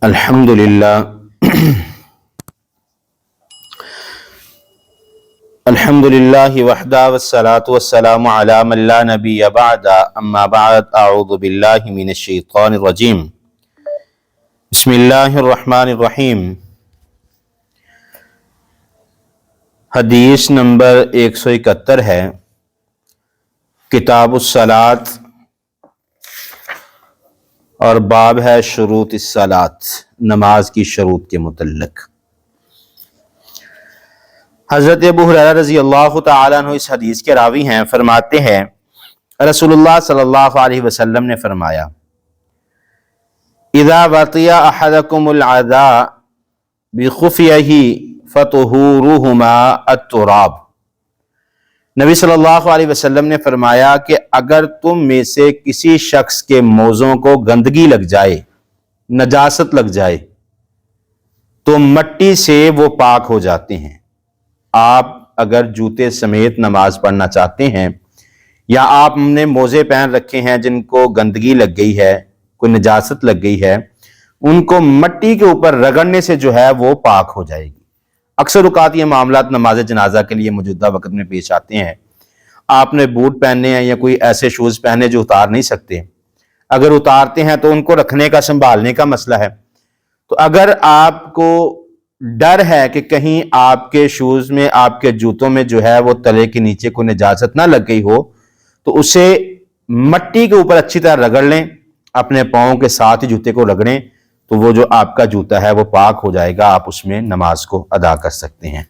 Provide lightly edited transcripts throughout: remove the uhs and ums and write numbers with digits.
الحمدللہ الحمدللہ وحدہ والصلاة والسلام علی من لا نبی بعد اما بعد اعوذ باللہ من الشیطان الرجیم بسم اللہ الرحمن الرحیم۔ حدیث نمبر 171 ہے، کتاب الصلاۃ اور باب ہے شروط الصلاۃ، نماز کی شروط کے متعلق۔ حضرت ابو ہریرہ رضی اللہ تعالیٰ عنہ اس حدیث کے راوی ہیں، فرماتے ہیں رسول اللہ صلی اللہ علیہ وسلم نے فرمایا، اذا وطی احدکم العداء بخفیہ فطہورہما التراب۔ نبی صلی اللہ علیہ وسلم نے فرمایا کہ اگر تم میں سے کسی شخص کے موزوں کو گندگی لگ جائے، نجاست لگ جائے، تو مٹی سے وہ پاک ہو جاتے ہیں۔ آپ اگر جوتے سمیت نماز پڑھنا چاہتے ہیں یا آپ نے موزے پہن رکھے ہیں جن کو گندگی لگ گئی ہے، کوئی نجاست لگ گئی ہے، ان کو مٹی کے اوپر رگڑنے سے جو ہے وہ پاک ہو جائے گی۔ اکثر اوقات یہ معاملات نماز جنازہ کے لیے موجودہ وقت میں پیش آتے ہیں۔ آپ نے بوٹ پہننے ہیں یا کوئی ایسے شوز پہنے جو اتار نہیں سکتے، اگر اتارتے ہیں تو ان کو رکھنے کا، سنبھالنے کا مسئلہ ہے۔ تو اگر آپ کو ڈر ہے کہ کہیں آپ کے شوز میں، آپ کے جوتوں میں جو ہے وہ تلے کے نیچے کوئی نجاست نہ لگ گئی ہو، تو اسے مٹی کے اوپر اچھی طرح رگڑ لیں، اپنے پاؤں کے ساتھ ہی جوتے کو رگڑیں، تو وہ جو آپ کا جوتا ہے وہ پاک ہو جائے گا، آپ اس میں نماز کو ادا کر سکتے ہیں۔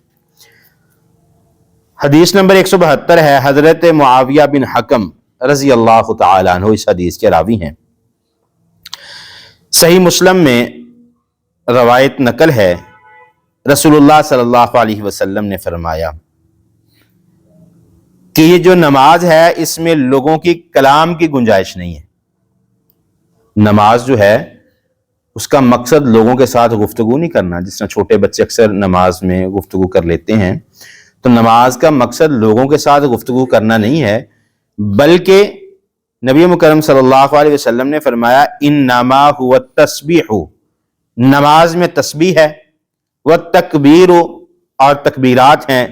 حدیث نمبر 172 ہے، حضرت معاویہ بن حکم رضی اللہ تعالیٰ عنہ اس حدیث کے راوی ہیں۔ صحیح مسلم میں روایت نقل ہے، رسول اللہ صلی اللہ علیہ وسلم نے فرمایا کہ یہ جو نماز ہے اس میں لوگوں کی کلام کی گنجائش نہیں ہے۔ نماز جو ہے اس کا مقصد لوگوں کے ساتھ گفتگو نہیں کرنا، جس طرح چھوٹے بچے اکثر نماز میں گفتگو کر لیتے ہیں، تو نماز کا مقصد لوگوں کے ساتھ گفتگو کرنا نہیں ہے، بلکہ نبی مکرم صلی اللہ علیہ وسلم نے فرمایا انما هو التسبیح، نماز میں تسبیح ہے، والتکبیر اور تکبیرات ہیں،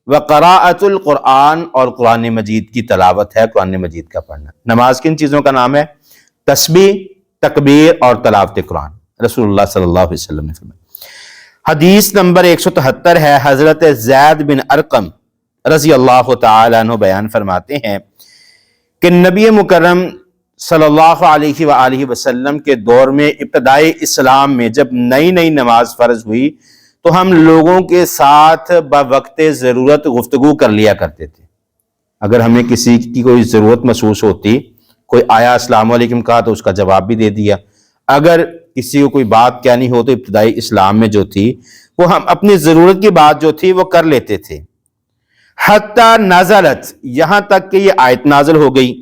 وقراءۃ القرآن اور قرآن مجید کی تلاوت ہے، قرآن مجید کا پڑھنا۔ نماز کن چیزوں کا نام ہے؟ تسبیح، تکبیر اور تلاوت قرآن، رسول اللہ صلی اللہ علیہ وسلم نے فرمایا۔ حدیث نمبر 173 ہے، حضرت زید بن ارقم رضی اللہ تعالی عنہ بیان فرماتے ہیں کہ نبی مکرم صلی اللہ علیہ وآلہ وسلم کے دور میں، ابتدائی اسلام میں جب نئی نئی نماز فرض ہوئی تو ہم لوگوں کے ساتھ بوقت ضرورت گفتگو کر لیا کرتے تھے۔ اگر ہمیں کسی کی کوئی ضرورت محسوس ہوتی، کوئی آیا السلام علیکم کہا تو اس کا جواب بھی دے دیا، اگر کسی کو کوئی بات کہنی ہو تو ابتدائی اسلام میں جو تھی وہ ہم اپنی ضرورت کی بات جو تھی وہ کر لیتے تھے۔ حتی نزلت، یہاں تک کہ یہ آیت نازل ہو گئی،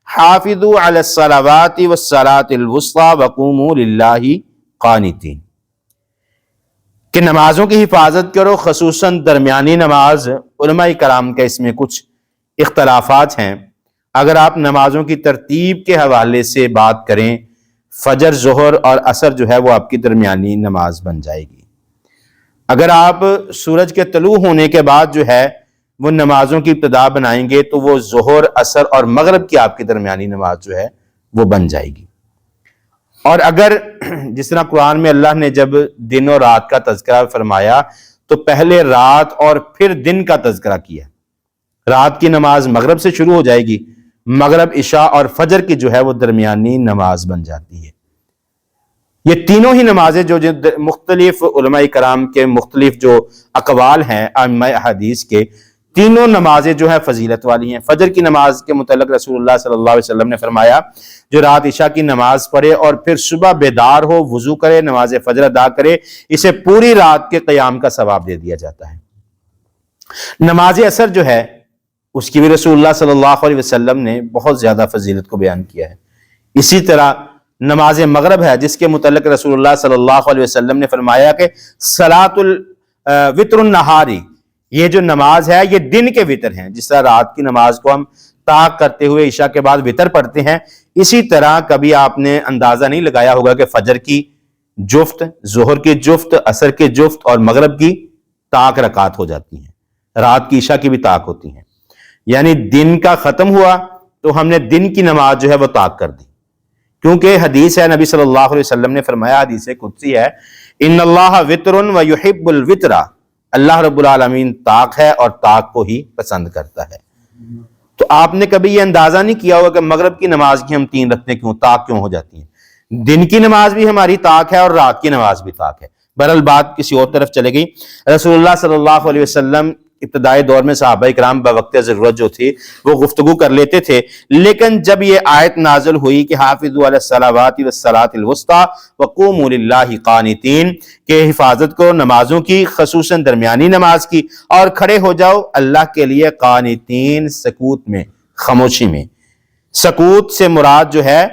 حافظوا علی الصلوات والصلاة الوسطی وقوموا للہ قانتین، کہ نمازوں کی حفاظت کرو، خصوصاً درمیانی نماز۔ علماء کرام کے اس میں کچھ اختلافات ہیں۔ اگر آپ نمازوں کی ترتیب کے حوالے سے بات کریں، فجر، ظہر اور عصر جو ہے وہ آپ کی درمیانی نماز بن جائے گی۔ اگر آپ سورج کے طلوع ہونے کے بعد جو ہے وہ نمازوں کی ابتدا بنائیں گے تو وہ ظہر، عصر اور مغرب کی آپ کی درمیانی نماز جو ہے وہ بن جائے گی۔ اور اگر جس طرح قرآن میں اللہ نے جب دن اور رات کا تذکرہ فرمایا تو پہلے رات اور پھر دن کا تذکرہ کیا۔ رات کی نماز مغرب سے شروع ہو جائے گی، مغرب، عشاء اور فجر کی جو ہے وہ درمیانی نماز بن جاتی ہے۔ یہ تینوں ہی نمازیں جو مختلف علماء کرام کے مختلف جو اقوال ہیں ائمہ حدیث کے، تینوں نمازیں جو ہے فضیلت والی ہیں۔ فجر کی نماز کے متعلق رسول اللہ صلی اللہ علیہ وسلم نے فرمایا جو رات عشاء کی نماز پڑھے اور پھر صبح بیدار ہو، وضو کرے، نماز فجر ادا کرے، اسے پوری رات کے قیام کا ثواب دے دیا جاتا ہے۔ نماز عصر جو ہے اس کی بھی رسول اللہ صلی اللہ علیہ وسلم نے بہت زیادہ فضیلت کو بیان کیا ہے۔ اسی طرح نماز مغرب ہے جس کے متعلق رسول اللہ صلی اللہ علیہ وسلم نے فرمایا کہ صلاۃ الوتر النہاری، یہ جو نماز ہے یہ دن کے وطر ہیں۔ جس طرح رات کی نماز کو ہم طاق کرتے ہوئے عشاء کے بعد وطر پڑھتے ہیں، اسی طرح کبھی آپ نے اندازہ نہیں لگایا ہوگا کہ فجر کی جفت، ظہر کی جفت، عصر کی جفت اور مغرب کی طاق رکعات ہو جاتی ہیں، رات کی عشاء کی بھی طاق ہوتی ہیں۔ یعنی دن کا ختم ہوا تو ہم نے دن کی نماز جو ہے وہ طاق کر دی، کیونکہ حدیث ہے، نبی صلی اللہ علیہ وسلم نے فرمایا، حدیث قدسی ہے، ان اللہ وطر ویحب الوطر، اللہ رب العالمین طاق ہے اور طاق کو ہی پسند کرتا ہے۔ تو آپ نے کبھی یہ اندازہ نہیں کیا ہوگا کہ مغرب کی نماز کی ہم 3 رکھتے کیوں، طاق کیوں ہو جاتی ہیں؟ دن کی نماز بھی ہماری طاق ہے اور رات کی نماز بھی طاق ہے۔ بہرحال بات کسی اور طرف چلے گئی۔ رسول اللہ صلی اللہ علیہ وسلم ابتدائی دور میں صحابہ کرام بوقت ضرورت جو تھی وہ گفتگو کر لیتے تھے، لیکن جب یہ آیت نازل ہوئی کہ حافظوا علی الصلوات والصلاۃ الوسطی وقوموا للہ قانتین، کہ حفاظت کو نمازوں کی، خصوصاً درمیانی نماز کی، اور کھڑے ہو جاؤ اللہ کے لیے قانتین، سکوت میں، خاموشی میں۔ سکوت سے مراد جو ہے،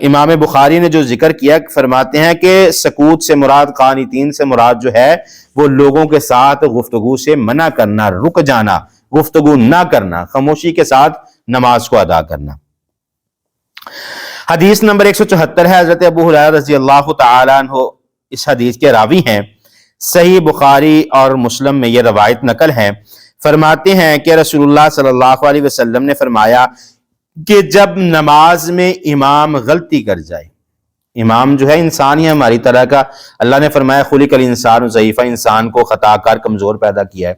امام بخاری نے جو ذکر کیا، فرماتے ہیں کہ سکوت سے مراد، قانتین سے مراد جو ہے وہ لوگوں کے ساتھ گفتگو سے منع کرنا، رک جانا، گفتگو نہ کرنا، خاموشی کے ساتھ نماز کو ادا کرنا۔ حدیث نمبر 174 ہے، حضرت ابو ہریرہ رضی اللہ تعالی عنہ اس حدیث کے راوی ہیں، صحیح بخاری اور مسلم میں یہ روایت نقل ہے۔ فرماتے ہیں کہ رسول اللہ صلی اللہ علیہ وسلم نے فرمایا کہ جب نماز میں امام غلطی کر جائے، امام جو ہے انسان ہی ہماری طرح کا، اللہ نے فرمایا خلق الانسان ضعیفا، انسان کو خطا کار کمزور پیدا کیا ہے،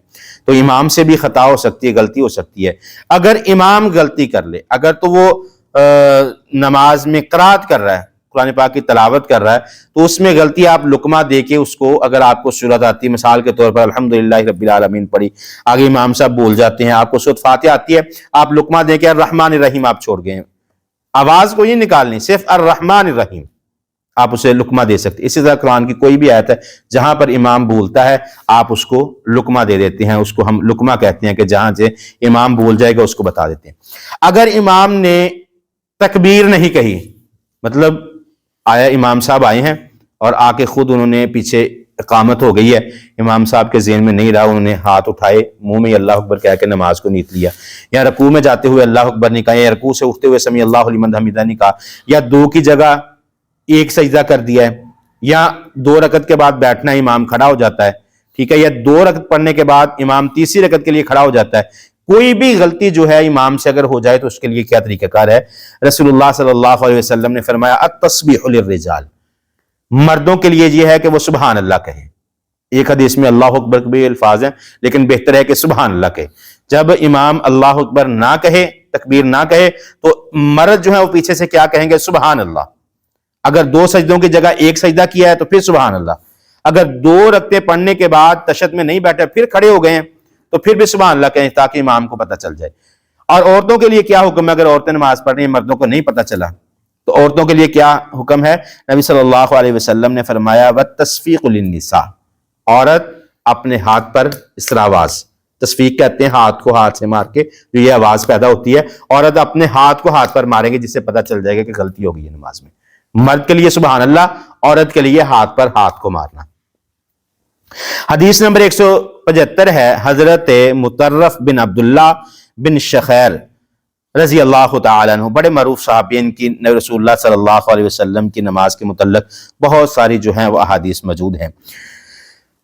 تو امام سے بھی خطا ہو سکتی ہے، غلطی ہو سکتی ہے۔ اگر امام غلطی کر لے، اگر تو وہ نماز میں قرات کر رہا ہے، قرآن پاک کی تلاوت کر رہا ہے، تو اس میں غلطی آپ لقمہ دے کے اس کو، اگر آپ کو سورت آتی ہے، مثال کے طور پر الحمدللہ رب العالمین پڑھی، آگے امام صاحب بول جاتے ہیں، آپ کو سورت فاتحہ آتی ہے، آپ لقمہ دے کے الرحمن الرحیم آپ چھوڑ گئے، آواز کو یہ نکالنی، صرف الرحمن الرحیم آپ اسے لقمہ دے سکتے۔ اسی طرح قرآن کی کوئی بھی آیت ہے جہاں پر امام بولتا ہے، آپ اس کو لقمہ دے دیتے ہیں، اس کو ہم لقمہ کہتے ہیں کہ جہاں سے امام بول جائے گا اس کو بتا دیتے ہیں۔ اگر امام نے تکبیر نہیں کہی، مطلب آیا امام صاحب آئے ہیں اور آ کے خود انہوں نے پیچھے اقامت ہو گئی ہے، امام صاحب کے ذہن میں نہیں رہا، انہوں نے ہاتھ اٹھائے، منہ میں اللہ اکبر کہہ کے نماز کو نیت لیا، یا رکوع میں جاتے ہوئے اللہ اکبر نہیں کہا، یا رکوع سے اٹھتے ہوئے سمیع اللہ لمن حمیدہ نہیں کہا، یا 2 کی جگہ 1 سجدہ کر دیا ہے، یا 2 رکعت کے بعد بیٹھنا امام کھڑا ہو جاتا ہے، ٹھیک ہے، یا 2 رکعت پڑھنے کے بعد امام تیسری رکعت کے لیے کھڑا ہو جاتا ہے، کوئی بھی غلطی جو ہے امام سے اگر ہو جائے تو اس کے لیے کیا طریقہ کار ہے؟ رسول اللہ صلی اللہ علیہ وسلم نے فرمایا التسبیح للرجال، مردوں کے لیے یہ ہے کہ وہ سبحان اللہ کہیں۔ ایک حدیث میں اللہ اکبر کے بھی الفاظ ہیں، لیکن بہتر ہے کہ سبحان اللہ کہے۔ جب امام اللہ اکبر نہ کہے، تکبیر نہ کہے، تو مرد جو ہے وہ پیچھے سے کیا کہیں گے؟ سبحان اللہ۔ اگر 2 سجدوں کی جگہ 1 سجدہ کیا ہے تو پھر سبحان اللہ۔ اگر 2 رکعتیں پڑھنے کے بعد تشہد میں نہیں بیٹھے، پھر کھڑے ہو گئے ہیں، تو پھر بھی سبحان اللہ کہیں تاکہ امام کو پتہ چل جائے۔ اور عورتوں کے لیے کیا حکم ہے؟ اگر عورتیں نماز پڑھ رہی ہیں، مردوں کو نہیں پتہ چلا، تو عورتوں کے لیے کیا حکم ہے؟ نبی صلی اللہ علیہ وسلم نے فرمایا وَالتَّصْفِيقُ لِلنِّسَاءِ، عورت اپنے ہاتھ پر اس طرح آواز، تصفیق کہتے ہیں ہاتھ کو ہاتھ سے مار کے جو یہ آواز پیدا ہوتی ہے، عورت اپنے ہاتھ کو ہاتھ پر مارے گی، جس سے پتہ چل جائے گا کہ غلطی ہو گئی ہے نماز میں۔ مرد کے لیے سبحان اللہ، عورت کے لیے ہاتھ پر ہاتھ کو مارنا۔ حدیث نمبر 175 ہے، حضرت مطرف بن عبداللہ بن شخیر رضی اللہ تعالیٰ عنہ، بڑے معروف صحابی، ان کی رسول اللہ صلی اللہ علیہ وسلم کی نماز کے متعلق بہت ساری جو ہیں وہ احادیث موجود ہیں۔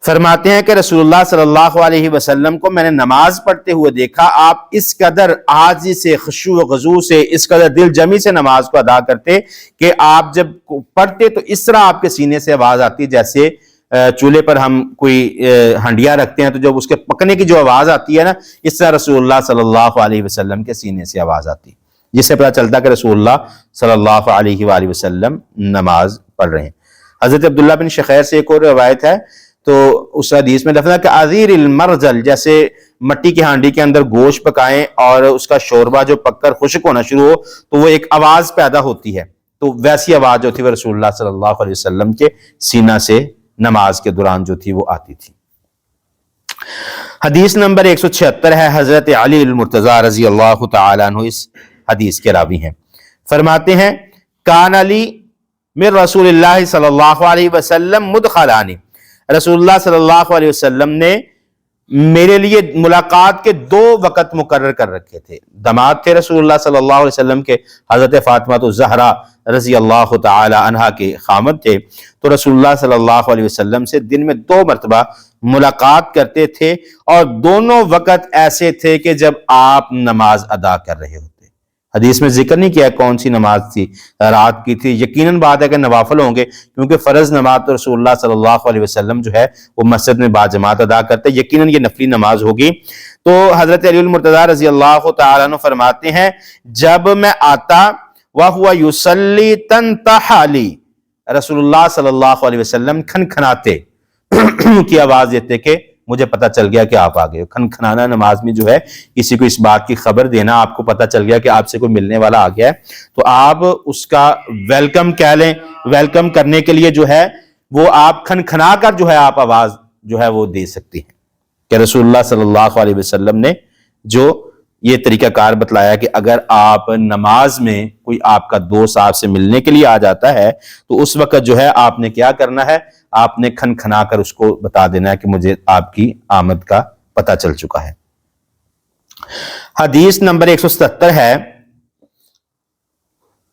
فرماتے ہیں کہ رسول اللہ صلی اللہ علیہ وسلم کو میں نے نماز پڑھتے ہوئے دیکھا، آپ اس قدر عاجزی سے، خشوع و خضوع سے، اس قدر دل جمی سے نماز کو ادا کرتے کہ آپ جب پڑھتے تو اس طرح آپ کے سینے سے آواز آتی جیسے چولہے پر ہم کوئی ہنڈیا رکھتے ہیں تو جب اس کے پکنے کی جو آواز آتی ہے نا، اس طرح رسول اللہ صلی اللہ علیہ وسلم کے سینے سے آواز آتی، جس سے پتہ چلتا کہ رسول اللہ صلی اللہ علیہ وآلہ وسلم نماز پڑھ رہے ہیں۔ حضرت عبداللہ بن شخیر سے ایک اور روایت ہے، تو اس حدیث میں لفظ ہے کہ عذیر المرزل، جیسے مٹی کی ہانڈی کے اندر گوشت پکائیں اور اس کا شوربہ جو پک کر خشک ہونا شروع ہو تو وہ ایک آواز پیدا ہوتی ہے، تو ویسی آواز جو تھی وہ رسول اللہ صلی اللہ علیہ وسلم کے سینہ سے نماز کے دوران جو تھی وہ آتی تھی۔ حدیث نمبر 176 ہے، حضرت علی المرتضی رضی اللہ تعالیٰ عنہ اس حدیث کے راوی ہیں۔ فرماتے ہیں کان علی من رسول اللہ صلی اللہ علیہ وسلم مدخلانی، رسول اللہ صلی اللہ علیہ وسلم نے میرے لیے ملاقات کے 2 وقت مقرر کر رکھے تھے. داماد تھے رسول اللہ صلی اللہ علیہ وسلم کے, حضرت فاطمہ الزہرا رضی اللہ تعالی عنہا کے خامد تھے, تو رسول اللہ صلی اللہ علیہ وسلم سے دن میں 2 مرتبہ ملاقات کرتے تھے, اور دونوں وقت ایسے تھے کہ جب آپ نماز ادا کر رہے ہوتے. حدیث میں ذکر نہیں کیا کون سی نماز تھی, رات کی تھی, یقیناً بات ہے کہ نوافل ہوں گے, کیونکہ فرض نماز تو رسول اللہ صلی اللہ علیہ وسلم جو ہے وہ مسجد میں باجماعت ادا کرتے, یقیناً یہ نفلی نماز ہوگی. تو حضرت علی المرتضیٰ رضی اللہ تعالیٰ عنہ فرماتے ہیں جب میں آتا وَهُوَ يُصَلِّي تَنْتَحَ لِي, رسول اللہ صلی اللہ علیہ وسلم کھنکھناتے کی آواز دیتے کہ مجھے پتہ چل گیا کہ آپ آ گئے ہو. کھنکھنانا نماز میں جو ہے کسی کو اس بات کی خبر دینا, آپ کو پتہ چل گیا کہ آپ سے کوئی ملنے والا آ گیا ہے, تو آپ اس کا ویلکم کہہ لیں. ویلکم کرنے کے لیے جو ہے وہ آپ کھنکھنا کر جو ہے آپ آواز جو ہے وہ دے سکتی ہیں. کہ رسول اللہ صلی اللہ علیہ وسلم نے جو یہ طریقہ کار بتلایا کہ اگر آپ نماز میں کوئی آپ کا دوست آپ سے ملنے کے لیے آ جاتا ہے تو اس وقت جو ہے آپ نے کیا کرنا ہے, آپ نے کھنکھنا کر اس کو بتا دینا ہے کہ مجھے آپ کی آمد کا پتہ چل چکا ہے. حدیث نمبر 177 ہے,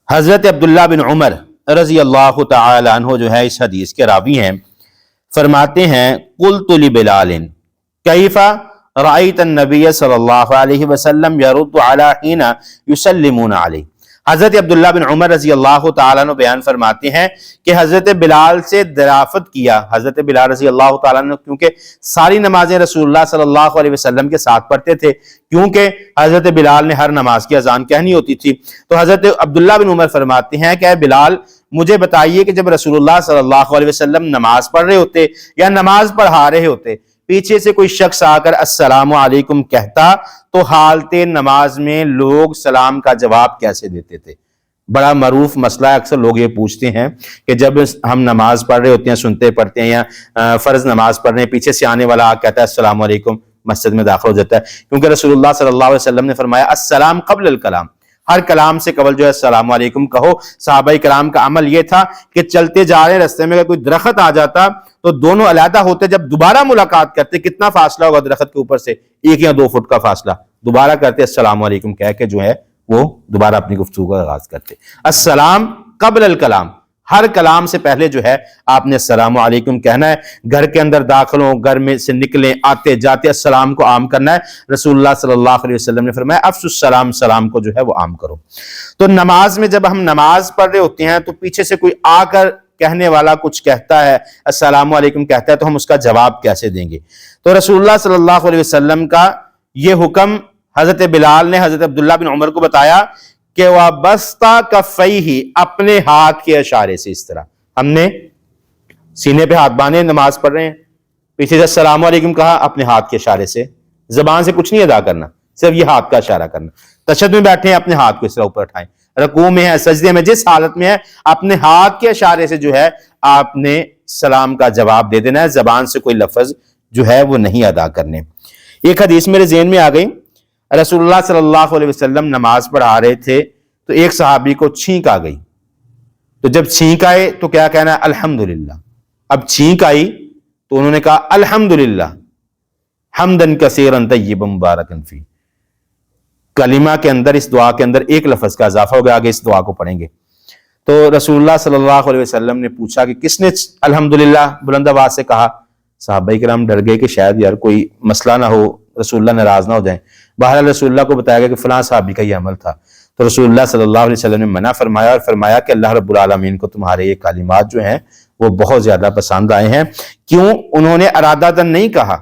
حضرت عبداللہ بن عمر رضی اللہ تعالی عنہ جو ہے اس حدیث کے راوی ہیں, فرماتے ہیں قلت لبلال کیف رأیت النبی صلی اللہ علیہ وسلم یرد علی حین یسلمون علیہ. حضرت عبداللہ بن عمر رضی اللہ تعالیٰ عنہ بیان فرماتے ہیں کہ حضرت بلال سے درافت کیا. حضرت بلال رضی اللہ تعالیٰ عنہ کیونکہ ساری نمازیں رسول اللہ صلی اللہ علیہ وسلم کے ساتھ پڑھتے تھے, کیونکہ حضرت بلال نے ہر نماز کی اذان کہنی ہوتی تھی. تو حضرت عبداللہ بن عمر فرماتے ہیں کہ اے بلال مجھے بتائیے کہ جب رسول اللہ صلی اللہ علیہ وسلم نماز پڑھ رہے ہوتے یا نماز پڑھا رہے ہوتے, پیچھے سے کوئی شخص آ کر السلام علیکم کہتا تو حالت نماز میں لوگ سلام کا جواب کیسے دیتے تھے؟ بڑا معروف مسئلہ ہے, اکثر لوگ یہ پوچھتے ہیں کہ جب ہم نماز پڑھ رہے ہوتے ہیں, سنتے پڑھتے ہیں یا فرض نماز پڑھ رہے ہیں, پیچھے سے آنے والا کہتا ہے السلام علیکم, مسجد میں داخل ہو جاتا ہے, کیونکہ رسول اللہ صلی اللہ علیہ وسلم نے فرمایا السلام قبل الکلام, ہر کلام سے قبل جو ہے السلام علیکم کہو. صحابہ کرام کا عمل یہ تھا کہ چلتے جا رہے رستے میں اگر کوئی درخت آ جاتا تو دونوں علیحدہ ہوتے, جب دوبارہ ملاقات کرتے, کتنا فاصلہ ہوگا درخت کے اوپر سے, 1 یا 2 فٹ کا فاصلہ, دوبارہ کرتے السلام علیکم کہہ کے جو ہے وہ دوبارہ اپنی گفتگو کا آغاز کرتے. السلام قبل الکلام, ہر کلام سے پہلے جو ہے آپ نے السلام علیکم کہنا ہے. گھر کے اندر داخل ہوں, گھر میں سے نکلیں, آتے جاتے السلام کو عام کرنا ہے. رسول اللہ صلی اللہ علیہ وسلم نے فرمایا افشوا السلام, سلام کو جو ہے وہ عام کرو. تو نماز میں جب ہم نماز پڑھ رہے ہوتے ہیں تو پیچھے سے کوئی آ کر کہنے والا کچھ کہتا ہے, السلام علیکم کہتا ہے, تو ہم اس کا جواب کیسے دیں گے؟ تو رسول اللہ صلی اللہ علیہ وسلم کا یہ حکم حضرت بلال نے حضرت عبداللہ بن عمر کو بتایا کہ وَبَسْطَ كَفَّيْهِ, اپنے ہاتھ کے اشارے سے. اس طرح ہم نے سینے پہ ہاتھ باندھے, نماز پڑھ رہے ہیں, پیچھے سے السلام علیکم کہا, اپنے ہاتھ کے اشارے سے, زبان سے کچھ نہیں ادا کرنا, صرف یہ ہاتھ کا اشارہ کرنا. تشہد میں بیٹھے ہیں, اپنے ہاتھ کو اس طرح اوپر اٹھائیں, رکوع میں ہے, سجدے میں, جس حالت میں ہے, اپنے ہاتھ کے اشارے سے جو ہے آپ نے سلام کا جواب دے دینا ہے, زبان سے کوئی لفظ جو ہے وہ نہیں ادا کرنے. ایک حدیث میرے ذہن میں آ گئی, رسول اللہ صلی اللہ علیہ وسلم نماز پڑھا رہے تھے تو ایک صحابی کو چھینک آ گئی, تو جب چھینک آئے تو کیا کہنا ہے؟ الحمدللہ. اب چھینک آئی تو انہوں نے کہا الحمدللہ حمدن کثیرا طیبا مبارکا فیہ. کلمہ کے اندر, اس دعا کے اندر ایک لفظ کا اضافہ ہو گیا, آگے اس دعا کو پڑھیں گے. تو رسول اللہ صلی اللہ علیہ وسلم نے پوچھا کہ کس نے الحمدللہ بلند آواز سے کہا؟ صحابہ کرام ڈر گئے کہ شاید یار کوئی مسئلہ نہ ہو, رسول اللہ ناراض نہ ہو جائیں. بہرحال رسول اللہ کو بتایا گیا کہ فلاں صحابی کا یہ عمل تھا. تو رسول اللہ صلی اللہ علیہ وسلم نے منع فرمایا اور فرمایا کہ اللہ رب العالمین کو تمہارے یہ کلمات جو ہیں وہ بہت زیادہ پسند آئے ہیں. کیوں؟ انہوں نے ارادتاً نہیں کہا,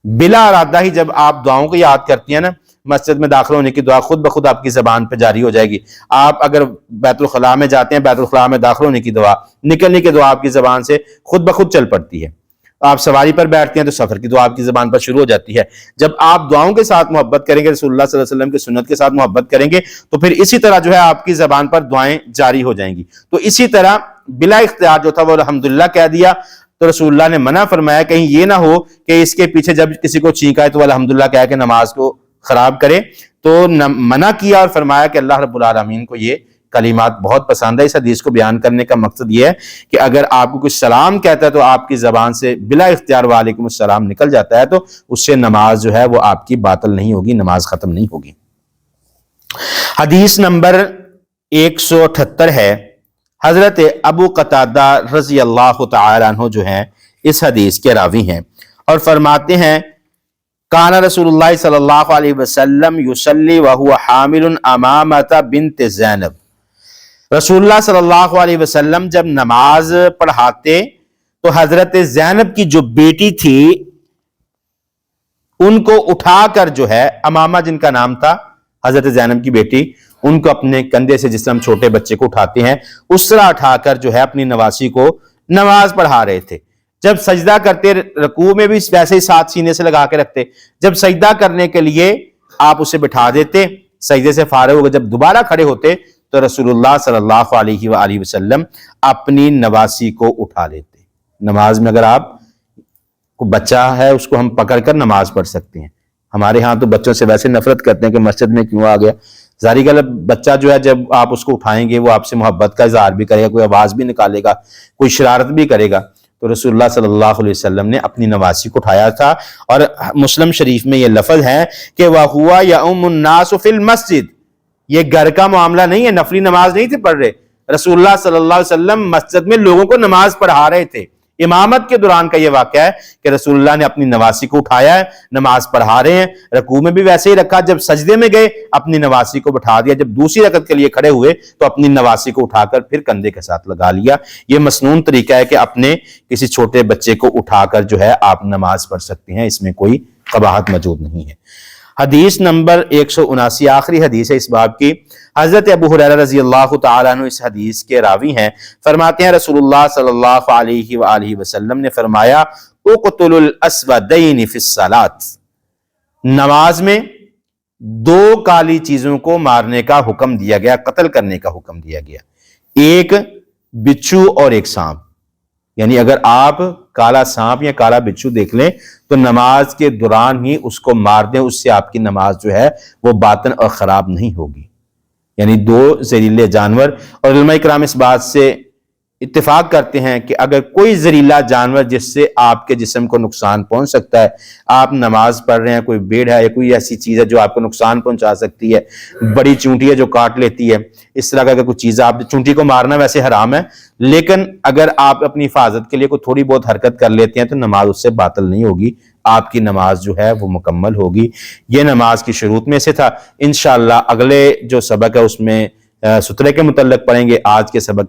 بلا ارادہ ہی جب آپ دعاؤں کو یاد کرتی ہیں نا, مسجد میں داخل ہونے کی دعا خود بخود آپ کی زبان پہ جاری ہو جائے گی. آپ اگر بیت الخلاء میں جاتے ہیں, بیت الخلاء میں داخل ہونے کی دعا, نکلنے کی دعا آپ کی زبان سے خود بخود چل پڑتی ہے. آپ سواری پر بیٹھتے ہیں تو سفر کی دعا آپ کی زبان پر شروع ہو جاتی ہے. جب آپ دعاؤں کے ساتھ محبت کریں گے, رسول اللہ صلی اللہ علیہ وسلم کی سنت کے ساتھ محبت کریں گے, تو پھر اسی طرح جو ہے آپ کی زبان پر دعائیں جاری ہو جائیں گی. تو اسی طرح بلا اختیار جو تھا وہ الحمدللہ کہہ دیا. تو رسول اللہ نے منع فرمایا کہیں یہ نہ ہو کہ اس کے پیچھے جب کسی کو چھینک آئے تو وہ الحمدللہ کہہ کے نماز کو خراب کرے. تو منع کیا اور فرمایا کہ اللہ رب العالمین کو یہ کلمات بہت پسند ہے۔ اس حدیث کو بیان کرنے کا مقصد یہ ہے کہ اگر آپ کو کوئی سلام کہتا ہے تو آپ کی زبان سے بلا اختیار وعلیکم السلام نکل جاتا ہے تو اس سے نماز جو ہے وہ آپ کی باطل نہیں ہوگی، نماز ختم نہیں ہوگی۔ حدیث نمبر 178 ہے، حضرت ابو قتادہ رضی اللہ تعالی عنہ جو ہیں اس حدیث کے راوی ہیں، اور فرماتے ہیں کان رسول اللہ صلی اللہ علیہ وسلم یصلی وہو حامل امامۃ بنت زینب۔ رسول اللہ صلی اللہ علیہ وسلم جب نماز پڑھاتے تو حضرت زینب کی جو بیٹی تھی ان کو اٹھا کر جو ہے، امامہ جن کا نام تھا، حضرت زینب کی بیٹی، ان کو اپنے کندھے سے جس طرح ہم چھوٹے بچے کو اٹھاتے ہیں اس طرح اٹھا کر جو ہے اپنی نواسی کو نماز پڑھا رہے تھے۔ جب سجدہ کرتے رکوع میں بھی ویسے ہی ساتھ سینے سے لگا کے رکھتے، جب سجدہ کرنے کے لیے آپ اسے بٹھا دیتے، سجدے سے فارغ ہو گئے جب دوبارہ کھڑے ہوتے تو رسول اللہ صلی اللہ علیہ وآلہ وسلم اپنی نواسی کو اٹھا لیتے۔ نماز میں اگر آپ کو بچہ ہے اس کو ہم پکڑ کر نماز پڑھ سکتے ہیں۔ ہمارے ہاں تو بچوں سے ویسے نفرت کرتے ہیں کہ مسجد میں کیوں آ گیا۔ ظاہری گل بچہ جو ہے جب آپ اس کو اٹھائیں گے وہ آپ سے محبت کا اظہار بھی کرے گا، کوئی آواز بھی نکالے گا، کوئی شرارت بھی کرے گا۔ تو رسول اللہ صلی اللہ علیہ وسلم نے اپنی نواسی کو اٹھایا تھا، اور مسلم شریف میں یہ لفظ ہے کہ وَهُوَ يَؤُمُّ النَّاسُ فِي الْمَسْجِدِ، یہ گھر کا معاملہ نہیں ہے، نفلی نماز نہیں تھے پڑھ رہے، رسول اللہ صلی اللہ علیہ وسلم مسجد میں لوگوں کو نماز پڑھا رہے تھے۔ امامت کے دوران کا یہ واقعہ ہے کہ رسول اللہ نے اپنی نواسی کو اٹھایا ہے، نماز پڑھا رہے ہیں، رکوع میں بھی ویسے ہی رکھا، جب سجدے میں گئے اپنی نواسی کو بٹھا دیا، جب دوسری رکعت کے لیے کھڑے ہوئے تو اپنی نواسی کو اٹھا کر پھر کندھے کے ساتھ لگا لیا۔ یہ مسنون طریقہ ہے کہ اپنے کسی چھوٹے بچے کو اٹھا کر جو ہے آپ نماز پڑھ سکتے ہیں، اس میں کوئی قباحت موجود نہیں ہے۔ حدیث نمبر 179، آخری حدیث ہے اس باب کی۔ حضرت ابو ہریرہ رضی اللہ تعالیٰ عنہ اس حدیث کے راوی ہیں، فرماتے ہیں رسول اللہ صلی اللہ علیہ وآلہ وسلم نے فرمایا اقتلوا الاسودین فی الصلاۃ، نماز میں دو کالی چیزوں کو مارنے کا حکم دیا گیا، قتل کرنے کا حکم دیا گیا، ایک بچھو اور ایک سانپ۔ یعنی اگر آپ کالا سانپ یا کالا بچھو دیکھ لیں تو نماز کے دوران ہی اس کو مار دیں، اس سے آپ کی نماز جو ہے وہ باطن اور خراب نہیں ہوگی۔ یعنی دو زہریلے جانور، اور علماء کرام اس بات سے اتفاق کرتے ہیں کہ اگر کوئی زہریلا جانور جس سے آپ کے جسم کو نقصان پہنچ سکتا ہے، آپ نماز پڑھ رہے ہیں، کوئی بھیڑ ہے یا کوئی ایسی چیز ہے جو آپ کو نقصان پہنچا سکتی ہے، بڑی چونٹی ہے جو کاٹ لیتی ہے، اس طرح کا اگر کوئی چیز، آپ چونٹی کو مارنا ویسے حرام ہے، لیکن اگر آپ اپنی حفاظت کے لیے کوئی تھوڑی بہت حرکت کر لیتے ہیں تو نماز اس سے باطل نہیں ہوگی، آپ کی نماز جو ہے وہ مکمل ہوگی۔ یہ نماز کی شروط میں سے تھا۔ انشاءاللہ اگلے جو سبق ہے اس میں سترے کے متعلق پڑھیں گے۔ آج کے سبق